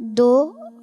2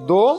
2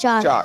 4।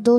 2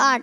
8,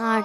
8।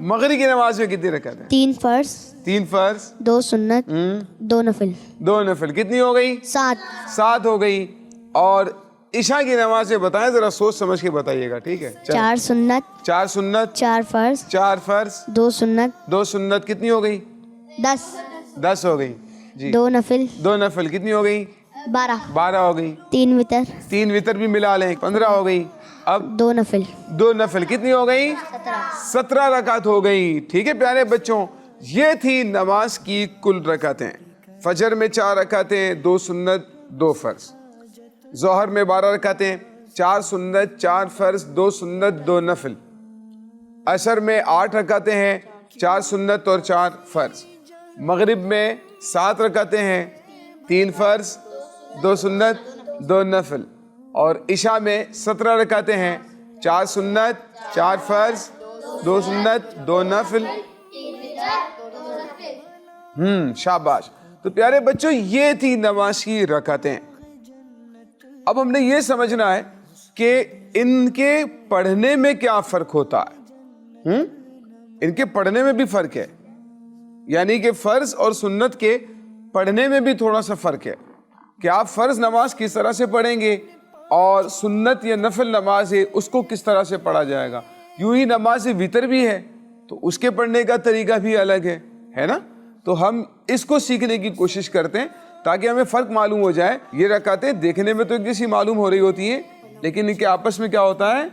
مغرب کی نماز میں کتنی رکعتیں؟ 3 فرض 3 فرض 2 سنت 2 نفل 2 نفل، کتنی ہو گئی؟ 7 ہو گئی. اور عشاء کی نماز میں بتائیں، ذرا سوچ سمجھ کے بتائیے گا، ٹھیک ہے؟ 4 سنت 4 سنت 4 فرض 4 فرض 2 سنت 2 سنت، کتنی ہو گئی؟ 10 ہو گئی. جی 2 نفل 2 نفل، کتنی ہو گئی؟ 12 ہو گئی. 3 وتر 3 وتر بھی ملا لیں، 15 ہو گئی. اب 2 نفل 2 نفل، کتنی ہو گئی؟ 17 رکعت ہو گئی. ٹھیک ہے پیارے بچوں، یہ تھی نماز کی کل رکعتیں. فجر میں 4 رکعتیں 2 سنت 2 فرض. ظہر میں 12 رکعتیں 4 سنت 4 فرض 2 سنت 2 نفل. عصر میں 8 رکعتیں ہیں 4 سنت اور 4 فرض. مغرب میں 7 رکعتیں ہیں 3 فرض 2 سنت 2 نفل. اور عشاء میں 17 رکعتیں ہیں 4 سنت 4 فرض 2 سنت 2 نفل. شاباش. تو پیارے بچوں یہ تھی نماز کی رکعتیں. اب ہم نے یہ سمجھنا ہے کہ ان کے پڑھنے میں کیا فرق ہوتا ہے. ان کے پڑھنے میں بھی فرق ہے، یعنی کہ فرض اور سنت کے پڑھنے میں بھی تھوڑا سا فرق ہے کہ آپ فرض نماز کس طرح سے پڑھیں گے اور سنت یا نفل نماز ہے اس کو کس طرح سے پڑھا جائے گا. یوں ہی نماز وتر بھی ہے تو اس کے پڑھنے کا طریقہ بھی الگ ہے نا. تو ہم اس کو سیکھنے کی کوشش کرتے ہیں تاکہ ہمیں فرق معلوم ہو جائے. یہ رکعتیں دیکھنے میں تو ایک جیسی معلوم ہو رہی ہوتی ہیں، لیکن ان کے آپس میں کیا ہوتا ہے؟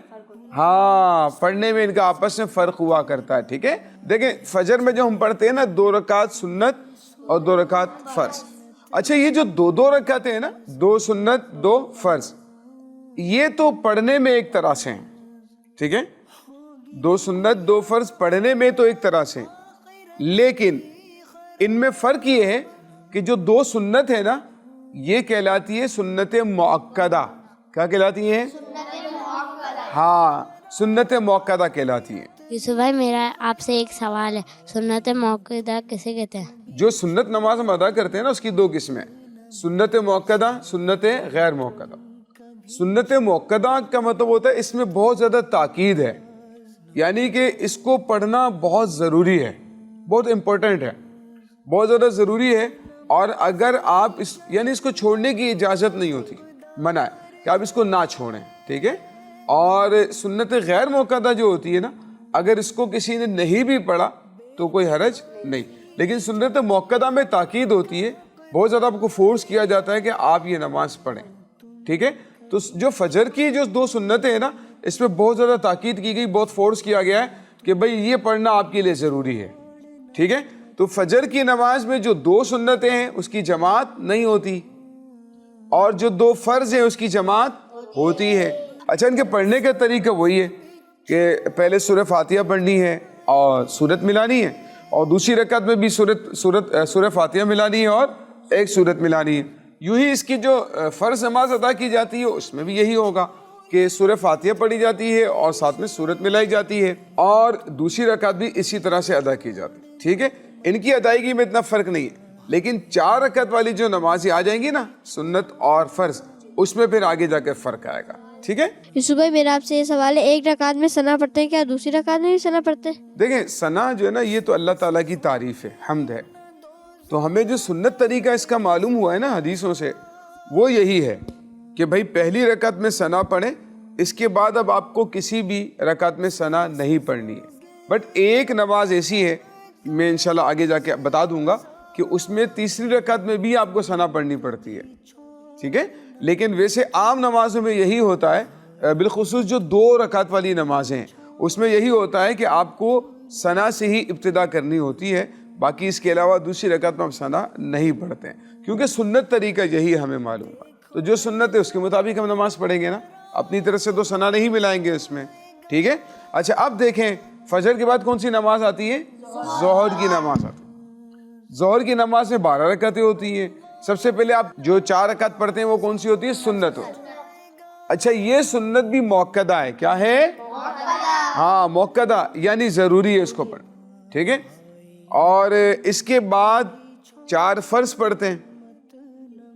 ہاں، پڑھنے میں ان کا آپس میں فرق ہوا کرتا ہے. ٹھیک ہے، دیکھیں فجر میں جو ہم پڑھتے ہیں نا 2 رکعت سنت اور 2 رکعت فرض. اچھا یہ جو 2 رکعتیں ہیں نا 2 سنت 2 فرض، یہ تو پڑھنے میں ایک طرح سے ہیں. ٹھیک ہے، 2 سنت 2 فرض پڑھنے میں تو ایک طرح سے، لیکن ان میں فرق یہ ہے کہ جو 2 سنت ہے نا یہ کہلاتی ہے سنت مؤکدہ. کیا کہلاتی ہیں؟ ہاں، سنت مؤکدہ کہلاتی ہے. یوسف بھائی میرا آپ سے ایک سوال ہے، سنت مؤکدہ کسے کہتے ہیں؟ جو سنت نماز ہم ادا کرتے ہیں نا اس کی 2 قسمیں، سنت مؤکدہ سنت غیر مؤکدہ. سنت مؤکدہ کا مطلب ہوتا ہے اس میں بہت زیادہ تاکید ہے، یعنی کہ اس کو پڑھنا بہت ضروری ہے، بہت امپورٹنٹ ہے، بہت زیادہ ضروری ہے. اور اگر آپ اس کو چھوڑنے کی اجازت نہیں ہوتی، منع ہے کہ آپ اس کو نہ چھوڑیں. ٹھیک ہے. اور سنت غیر مؤکدہ جو ہوتی ہے نا، اگر اس کو کسی نے نہیں بھی پڑھا تو کوئی حرج نہیں، لیکن سنت مؤکدہ میں تاکید ہوتی ہے، بہت زیادہ آپ کو فورس کیا جاتا ہے کہ آپ یہ نماز پڑھیں. ٹھیک ہے. تو جو فجر کی جو 2 سنتیں ہیں نا اس میں بہت زیادہ تاکید کی گئی، بہت فورس کیا گیا ہے کہ بھئی یہ پڑھنا آپ کے لیے ضروری ہے. ٹھیک ہے. تو فجر کی نماز میں جو 2 سنتیں ہیں اس کی جماعت نہیں ہوتی، اور جو 2 فرض ہیں اس کی جماعت ہوتی ہے. اچھا ان کے پڑھنے کا طریقہ وہی ہے کہ پہلے سورہ فاتحہ پڑھنی ہے اور سورت ملانی ہے، اور دوسری رکعت میں بھی سورہ فاتحہ ملانی ہے اور ایک سورت ملانی ہے. یوں ہی اس کی جو فرض نماز ادا کی جاتی ہے اس میں بھی یہی ہوگا کہ سورہ فاتحہ پڑھی جاتی ہے اور ساتھ میں سورت ملائی جاتی ہے، اور دوسری رکعت بھی اسی طرح سے ادا کی جاتی ہے. ٹھیک ہے. ان کی ادائیگی میں اتنا فرق نہیں ہے، لیکن 4 رکعت والی جو نمازیں آ جائیں گی نا سنت اور فرض، اس میں پھر آگے جا کے فرق آئے گا. ٹھیک ہے. یوسف بھائی میرا آپ سے یہ سوال ہے، ایک رکعت میں ثنا پڑھتے ہیں، کیا دوسری رکعت میں بھی ثنا پڑھتے ہیں؟ دیکھیں ثنا جو ہے نا یہ تو اللہ تعالیٰ کی تعریف ہے، حمد ہے. تو ہمیں جو سنت طریقہ اس کا معلوم ہوا ہے نا حدیثوں سے، وہ یہی ہے کہ بھائی پہلی رکعت میں ثنا پڑھیں، اس کے بعد اب آپ کو کسی بھی رکعت میں ثنا نہیں پڑھنی ہے. بٹ ایک نماز ایسی ہے، میں انشاءاللہ آگے جا کے بتا دوں گا، کہ اس میں تیسری رکعت میں بھی آپ کو ثنا پڑھنی پڑتی ہے. ٹھیک ہے. لیکن ویسے عام نمازوں میں یہی ہوتا ہے، بالخصوص جو 2 رکعت والی نمازیں ہیں اس میں یہی ہوتا ہے کہ آپ کو ثنا سے ہی ابتدا کرنی ہوتی ہے، باقی اس کے علاوہ دوسری رکعت میں ہم ثنا نہیں پڑھتے ہیں، کیونکہ سنت طریقہ یہی ہمیں معلوم ہے. تو جو سنت ہے اس کے مطابق ہم نماز پڑھیں گے نا، اپنی طرف سے تو ثنا نہیں ملائیں گے اس میں. ٹھیک ہے. اچھا اب دیکھیں فجر کے بعد کون سی نماز آتی ہے؟ ظہر کی نماز آتی ہے. ظہر کی نماز میں 12 رکعتیں ہوتی ہیں. سب سے پہلے آپ جو 4 رکعت پڑھتے ہیں وہ کون سی ہوتی ہے؟ سنت ہوتی ہے. اچھا یہ سنت بھی مؤکدہ ہے. کیا ہے؟ ہاں مؤکدہ، یعنی ضروری ہے اس کو پڑھنا. ٹھیک ہے. اور اس کے بعد 4 فرض پڑھتے ہیں،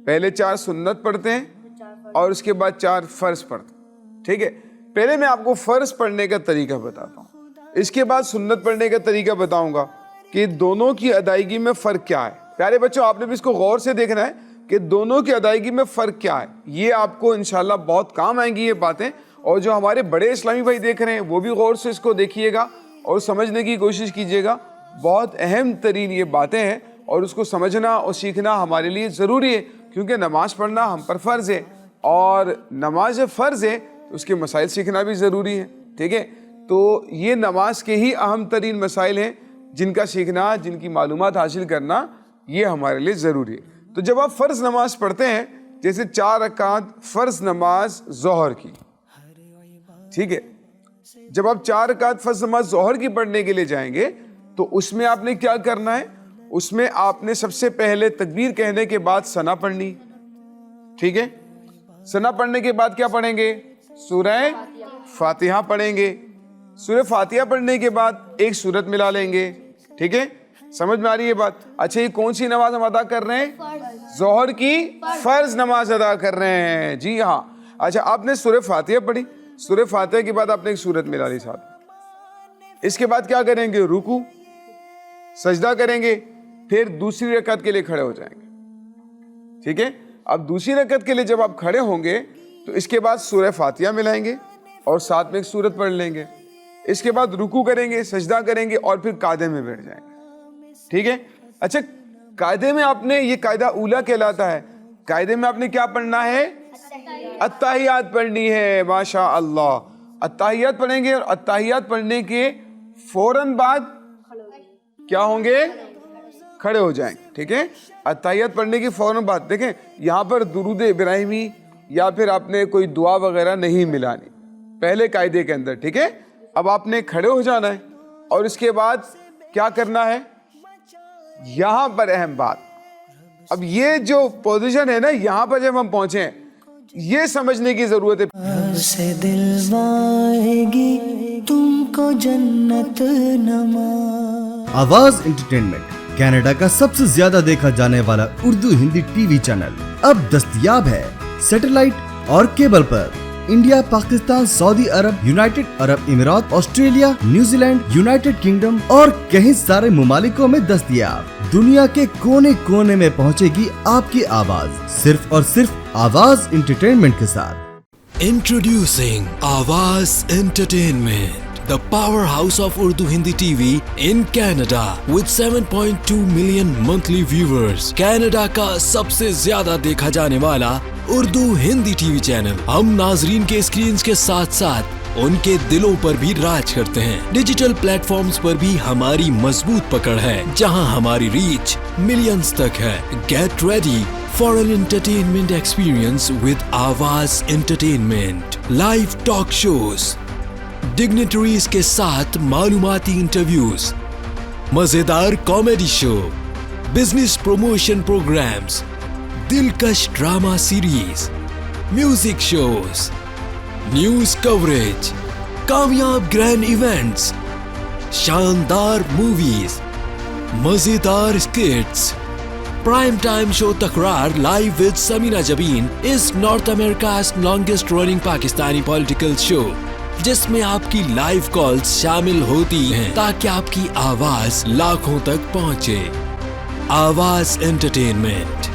پہلے 4 سنت پڑھتے ہیں اور اس کے بعد 4 فرض پڑھتے ہیں. ٹھیک ہے. پہلے میں آپ کو فرض پڑھنے کا طریقہ بتاتا ہوں. اس کے بعد سنت پڑھنے کا طریقہ بتاؤں گا کہ دونوں کی ادائیگی میں فرق کیا ہے. پیارے بچوں آپ نے بھی اس کو غور سے دیکھنا ہے کہ دونوں کی ادائیگی میں فرق کیا ہے. یہ آپ کو انشاءاللہ بہت کام آئیں گی یہ باتیں, اور جو ہمارے بڑے اسلامی بھائی دیکھ رہے ہیں وہ بھی غور سے اس کو دیکھیے گا اور سمجھنے کی کوشش کیجیے گا. بہت اہم ترین یہ باتیں ہیں اور اس کو سمجھنا اور سیکھنا ہمارے لیے ضروری ہے, کیونکہ نماز پڑھنا ہم پر فرض ہے, اور نماز فرض ہے تو اس کے مسائل سیکھنا بھی ضروری ہے. ٹھیک ہے, تو یہ نماز کے ہی اہم ترین مسائل ہیں جن کا سیکھنا, جن کی معلومات حاصل کرنا یہ ہمارے لیے ضروری ہے. تو جب آپ فرض نماز پڑھتے ہیں, جیسے 4 رکعت فرض نماز ظہر کی, ٹھیک ہے, جب آپ 4 رکعت فرض نماز ظہر کی پڑھنے کے لیے جائیں گے تو اس میں آپ نے کیا کرنا ہے, اس میں آپ نے سب سے پہلے تکبیر کہنے کے بعد ثنا پڑھنی. ٹھیک ہے, ثنا پڑھنے کے بعد کیا پڑھیں گے, سورہ فاتحہ پڑھیں گے. سورہ فاتحہ پڑھنے کے بعد ایک سورت ملا لیں گے. ٹھیک ہے, سمجھ میں آ رہی ہے بات؟ اچھا, یہ کون سی نماز ہم ادا کر رہے ہیں؟ ظہر کی فرض نماز ادا کر رہے ہیں. جی ہاں. اچھا, آپ نے سورہ فاتحہ پڑھی, سورہ فاتحہ کے بعد آپ نے ایک سورت ملا لی ساتھ. اس کے بعد کیا کریں گے, رکوع سجدہ کریں گے, پھر دوسری رکعت کے لیے کھڑے ہو جائیں گے. ٹھیک ہے, اب دوسری رکعت کے لیے جب آپ کھڑے ہوں گے تو اس کے بعد سورہ فاتحہ ملائیں گے اور ساتھ میں ایک سورت پڑھ لیں گے. اس کے بعد رکوع کریں گے, سجدہ کریں گے اور پھر قاعدے میں بیٹھ جائیں گے. ٹھیک ہے. اچھا, قاعدے میں آپ نے, یہ قاعدہ اولا کہلاتا ہے, قاعدے میں آپ نے کیا پڑھنا ہے, اتحیات پڑھنی ہے. ماشاء اللہ, اتحیات پڑھیں گے اور اتحیات پڑھنے کے فوراً بعد کیا ہوں گے, کھڑے ہو جائیں گے. ٹھیک ہے, اتحیات پڑھنے کی فوراً بعد دیکھیں یہاں پر درود ابراہیمی یا پھر آپ نے کوئی دعا وغیرہ نہیں ملانی پہلے قاعدے کے اندر. ٹھیک ہے, اب آپ نے کھڑے ہو جانا ہے اور اس کے بعد کیا کرنا ہے, یہاں پر اہم بات, اب یہ جو پوزیشن ہے نا, یہاں پر جب ہم پہنچے ہیں یہ سمجھنے کی ضرورت ہے. سے دلوائے گی تم کو جنت نماز. آواز انٹرٹینمنٹ کینیڈا کا سب سے زیادہ دیکھا جانے والا Urdu Hindi T V channel اب دستیاب ہے سیٹلائٹ اور کیبل پر. انڈیا, پاکستان, سعودی عرب, یونائٹڈ عرب امارات, Australia, New Zealand, United kingdom اور کئی سارے ممالکوں میں دستیاب. دنیا کے کونے کونے میں پہنچے گی آپ کی آواز, صرف اور صرف آواز انٹرٹینمنٹ کے ساتھ. Introducing Awaaz Entertainment, the powerhouse of Urdu Hindi TV in Canada with 7.2 million monthly viewers. Canada کا سب سے زیادہ دیکھا جانے والا Urdu Hindi T V channel. ہم ناظرین کے اسکرینز کے ساتھ ساتھ ان کے دلوں پر بھی راج کرتے ہیں. ڈیجیٹل پلیٹ فارمز پر بھی ہماری مضبوط پکڑ ہے, جہاں ہماری ریچ ملینز تک ہے. Get ready for an entertainment experience with Awaaz Entertainment. Live talk shows, dignitaries کے ساتھ معلوماتی انٹرویوز, مزیدار comedy show, business promotion programs, دلکش drama series, music shows, news coverage, کامیاب گرینڈ ایونٹس, شاندار موویز, مزیدار skits. Prime time show Takrar live with Samina Jabeen is North America's longest running Pakistani political show, جس میں آپ کی لائیو کالز شامل ہوتی ہیں تاکہ آپ کی آواز لاکھوں تک پہنچے. آواز انٹرٹینمنٹ,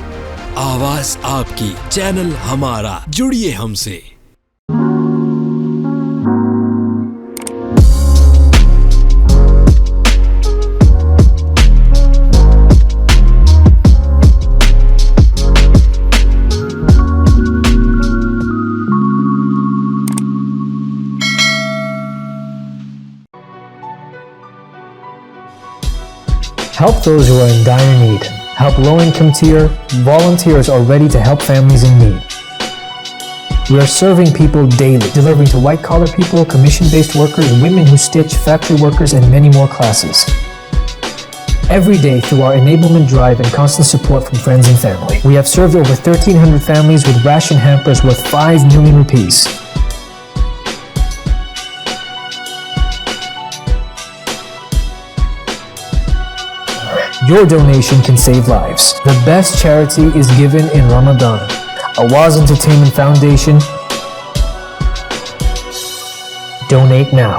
آواز آپ کی, چینل ہمارا. جڑیے ہم سے. Help those who are in dire need. Help low-income tier. Volunteers are ready to help families in need. We are serving people daily, delivering to white-collar people, commission-based workers, women who stitch, factory workers, and many more classes. Every day through our enablement drive and constant support from friends and family, we have served over 1,300 families with ration hampers worth 5 million rupees. Your donation can save lives. The best charity is given in Ramadan. Awaaz Entertainment Foundation. Donate now.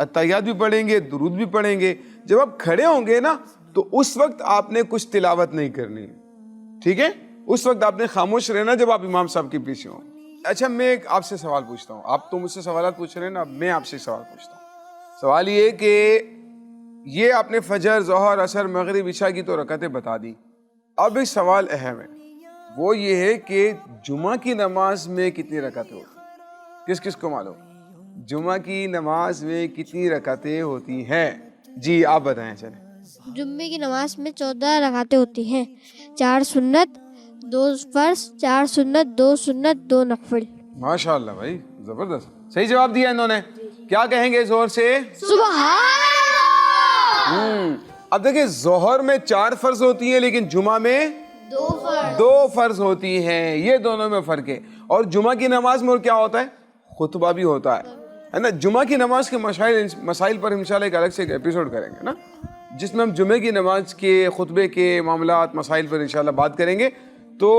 اتحیات بھی پڑھیں گے, درود بھی پڑھیں گے. جب آپ کھڑے ہوں گے نا تو اس وقت آپ نے کچھ تلاوت نہیں کرنی, ٹھیک ہے؟ اس وقت آپ نے خاموش رہنا جب آپ امام صاحب کے پیچھے ہوں. اچھا میں ایک آپ سے سوال پوچھتا ہوں, آپ تو مجھ سے سوالات پوچھ رہے ہیں نا, میں آپ سے سوال پوچھتا ہوں. سوال یہ کہ یہ آپ نے فجر, ظہر, عصر, مغرب, عشاء کی تو رکعتیں بتا دی. اب ایک سوال اہم ہے, وہ یہ ہے کہ جمعہ کی نماز میں کتنی رکعتیں ہوتی ہیں؟ کس کس کو معلوم جمعہ کی نماز میں کتنی رکعتیں ہوتی ہیں؟ جی آپ بتائیں. چلیں. جمعے کی نماز میں 14 رکعتیں ہوتی ہیں, 4 سنت, 2 فرض, 4 سنت, 2 سنت, 2 نفل. ماشاء اللہ بھائی, زبردست, صحیح جواب دیا انہوں نے. کیا کہیں گے زور سے؟ سبحان اللہ. اب دیکھیں ظہر میں 4 فرض ہوتی ہیں لیکن جمعہ میں 2 فرض ہوتی ہیں, یہ دونوں میں فرق ہے. اور جمعہ کی نماز میں اور کیا ہوتا ہے؟ خطبہ بھی ہوتا ہے نا. جمعہ کی نماز کے مسائل پر انشاءاللہ ایک الگ سے ایک ایپیسوڈ کریں گے نا, جس میں ہم جمعہ کی نماز کے خطبے کے معاملات مسائل پر انشاءاللہ بات کریں گے. تو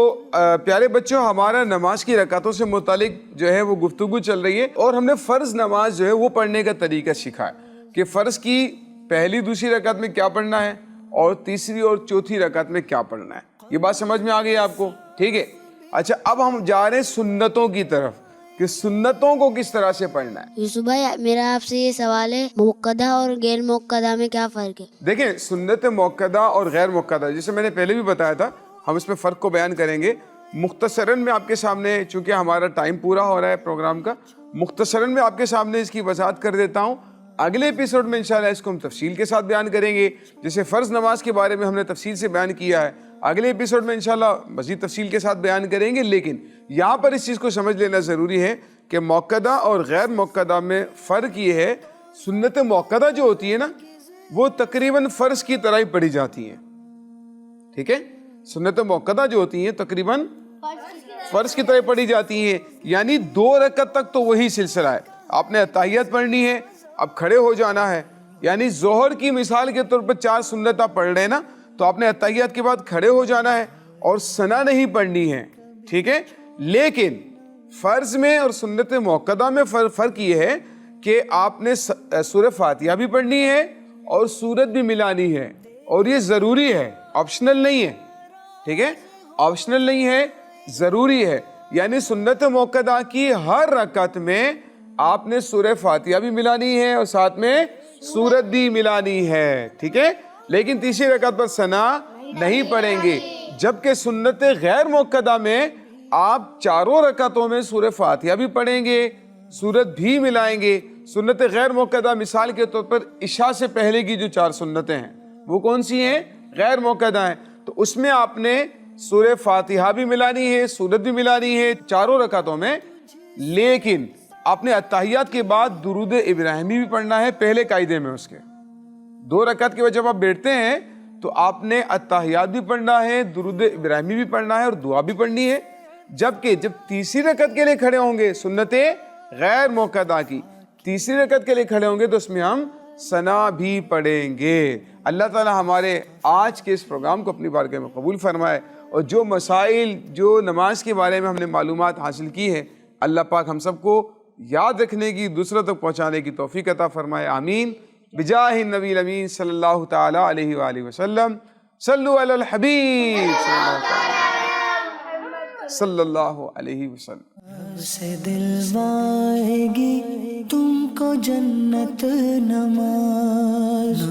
پیارے بچوں, ہمارا نماز کی رکعتوں سے متعلق جو ہے وہ گفتگو چل رہی ہے, اور ہم نے فرض نماز جو ہے وہ پڑھنے کا طریقہ سیکھا ہے کہ فرض کی پہلی دوسری رکعت میں کیا پڑھنا ہے اور تیسری اور چوتھی رکعت میں کیا پڑھنا ہے. یہ بات سمجھ میں آ گئی آپ کو؟ ٹھیک ہے. اچھا اب ہم جا رہے ہیں سنتوں کی طرف کہ سنتوں کو کس طرح سے پڑھنا ہے. یوسف بھائی میرا آپ سے یہ سوال ہے, موقدہ اور غیر موقدہ میں کیا فرق ہے؟ دیکھیں سنت موقدہ اور غیر موقدہ, جیسے میں نے پہلے بھی بتایا تھا, ہم اس میں فرق کو بیان کریں گے. مختصراً میں آپ کے سامنے, چونکہ ہمارا ٹائم پورا ہو رہا ہے پروگرام کا, مختصراً میں آپ کے سامنے اس کی وضاحت کر دیتا ہوں. اگلے ایپیسوڈ میں انشاءاللہ اس کو ہم تفصیل کے ساتھ بیان کریں گے. جیسے فرض نماز کے بارے میں ہم نے تفصیل سے بیان کیا ہے, اگلے ایپیسوڈ میں انشاءاللہ مزید تفصیل کے ساتھ بیان کریں گے. لیکن یہاں پر اس چیز کو سمجھ لینا ضروری ہے کہ موقدہ اور غیر موقدہ میں فرق یہ ہے, سنت موقدہ جو ہوتی ہے نا وہ تقریباً فرض کی طرح ہی پڑھی جاتی ہیں, ٹھیک ہے؟ سنت موقدہ جو ہوتی ہیں تقریباً فرض کی طرح پڑھی جاتی ہیں, یعنی 2 رکعت تک تو وہی سلسلہ ہے. آپ نے اتحیات پڑھنی ہے, اب کھڑے ہو جانا ہے. یعنی ظہر کی مثال کے طور پر 4 سنت آپ پڑھ رہے ہیں نا, تو آپ نے اتحیات کے بعد کھڑے ہو جانا ہے اور ثنا نہیں پڑھنی ہے, ٹھیک ہے؟ لیکن فرض میں اور سنت موقدہ میں فرق یہ ہے کہ آپ نے سورہ فاتحہ بھی پڑھنی ہے اور سورت بھی ملانی ہے, اور یہ ضروری ہے, آپشنل نہیں ہے, ٹھیک ہے؟ آپشنل نہیں ہے, ضروری ہے. یعنی سنت موقدہ کی ہر رکعت میں آپ نے سورہ فاتحہ بھی ملانی ہے اور ساتھ میں سورت بھی ملانی ہے, ٹھیک ہے؟ لیکن تیسری رکعت پر ثنا نہیں پڑھیں گے. جبکہ سنت غیر موقدہ میں آپ 4 رکعتوں میں سورہ فاتحہ بھی پڑھیں گے, سورت بھی ملائیں گے. سنت غیر موقدہ مثال کے طور پر عشاء سے پہلے کی جو 4 سنتیں ہیں وہ کون سی ہیں؟ غیر موقدہ ہیں. تو اس میں آپ نے سورہ فاتحہ بھی ملانی ہے, سورت بھی ملانی ہے 4 رکعتوں میں. لیکن آپ نے اتحیات کے بعد درود ابراہیمی بھی پڑھنا ہے پہلے قاعدے میں. اس کے 2 رکعت کے بعد جب آپ بیٹھتے ہیں تو آپ نے اتحیات بھی پڑھنا ہے, درود ابراہیمی بھی پڑھنا ہے اور دعا بھی پڑھنی ہے. جبکہ جب تیسری رکعت کے لیے کھڑے ہوں گے, سنت غیر موقدہ کی تیسری رکعت کے لیے کھڑے ہوں گے, تو اس میں ہم ثنا بھی پڑھیں گے. اللہ تعالی ہمارے آج کے اس پروگرام کو اپنی بارگاہ میں قبول فرمائے, اور جو مسائل جو نماز کے بارے میں ہم نے معلومات حاصل کی ہے, اللہ پاک ہم سب کو یاد رکھنے کی, دوسروں تک پہنچانے کی توفیق عطا فرمائے. آمین بجاہ النبی الامین صلی اللہ تعالی علیہ وآلہ وسلم. صلو علی الحبیب صلی اللہ علیہ وسلم. سے دلوائے گی تم کو جنت نماز.